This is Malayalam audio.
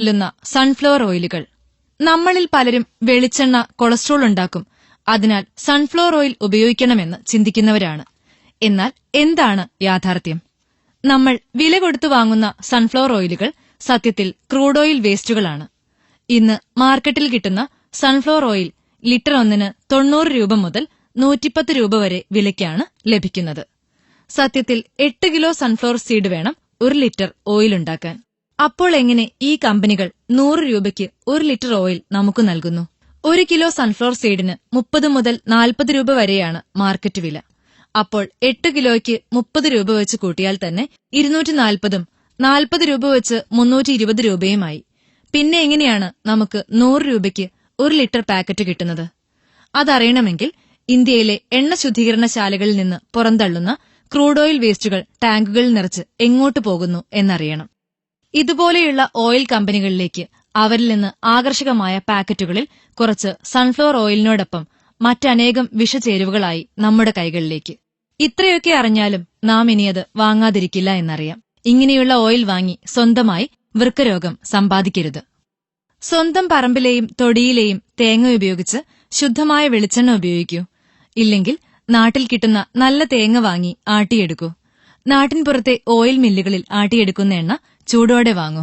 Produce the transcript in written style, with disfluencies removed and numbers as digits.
കൊല്ലുന്ന സൺഫ്ലവർ ഓയിലുകൾ. നമ്മളിൽ പലരും വെളിച്ചെണ്ണ കൊളസ്ട്രോൾ ഉണ്ടാക്കും, അതിനാൽ സൺഫ്ലവർ ഓയിൽ ഉപയോഗിക്കണമെന്ന് ചിന്തിക്കുന്നവരാണ്. എന്നാൽ എന്താണ് യാഥാർത്ഥ്യം? നമ്മൾ വില കൊടുത്തു വാങ്ങുന്ന സൺഫ്ലവർ ഓയിലുകൾ സത്യത്തിൽ ക്രൂഡ് ഓയിൽ വേസ്റ്റുകളാണ്. ഇന്ന് മാർക്കറ്റിൽ കിട്ടുന്ന സൺഫ്ലവർ ഓയിൽ ലിറ്റർ ഒന്നിന് 90 രൂപ മുതൽ 110 രൂപ വരെ വിലയ്ക്കാണ് ലഭിക്കുന്നത്. സത്യത്തിൽ 8 കിലോ സൺഫ്ലവർ സീഡ് വേണം 1 ലിറ്റർ ഓയിൽ ഉണ്ടാക്കാൻ. അപ്പോൾ എങ്ങനെ ഈ കമ്പനികൾ 100 രൂപയ്ക്ക് 1 ലിറ്റർ ഓയിൽ നമുക്ക് നൽകുന്നു? 1 കിലോ സൺഫ്ലവർ സീഡിന് 30 മുതൽ 40 രൂപ വരെയാണ് മാർക്കറ്റ് വില. അപ്പോൾ 8 കിലോയ്ക്ക് 30 രൂപ വെച്ച് കൂട്ടിയാൽ തന്നെ 240ഉം 40 രൂപ വെച്ച് 320 രൂപയുമായി. പിന്നെ എങ്ങനെയാണ് നമുക്ക് 100 രൂപയ്ക്ക് 1 ലിറ്റർ പാക്കറ്റ് കിട്ടുന്നത്? അതറിയണമെങ്കിൽ ഇന്ത്യയിലെ എണ്ണ ശുദ്ധീകരണശാലകളിൽ നിന്ന് പുറന്തള്ളുന്ന ക്രൂഡ് ഓയിൽ വേസ്റ്റുകൾ ടാങ്കുകളിൽ നിറച്ച് എങ്ങോട്ട് പോകുന്നു എന്നറിയണം. ഇതുപോലെയുള്ള ഓയിൽ കമ്പനികളിലേക്ക് അവരിൽ നിന്ന് ആകർഷകമായ പാക്കറ്റുകളിൽ കുറച്ച് സൺഫ്ലവർ ഓയിലിനോടൊപ്പം മറ്റനേകം വിഷചേരുവകളായി നമ്മുടെ കൈകളിലേക്ക്. ഇത്രയൊക്കെ അറിഞ്ഞാലും നാം ഇനിയത് വാങ്ങാതിരിക്കില്ല എന്നറിയാം. ഇങ്ങനെയുള്ള ഓയിൽ വാങ്ങി സ്വന്തമായി വൃക്കരോഗം സമ്പാദിക്കരുത്. സ്വന്തം പറമ്പിലെയും തൊടിയിലെയും തേങ്ങ ഉപയോഗിച്ച് ശുദ്ധമായ വെളിച്ചെണ്ണ ഉപയോഗിക്കൂ. ഇല്ലെങ്കിൽ നാട്ടിൽ കിട്ടുന്ന നല്ല തേങ്ങ വാങ്ങി ആട്ടിയെടുക്കൂ. നാട്ടിൻപുറത്തെ ഓയിൽ മില്ലുകളിൽ ആട്ടിയെടുക്കുന്ന എണ്ണ ചൂടോടെ വാങ്ങൂ.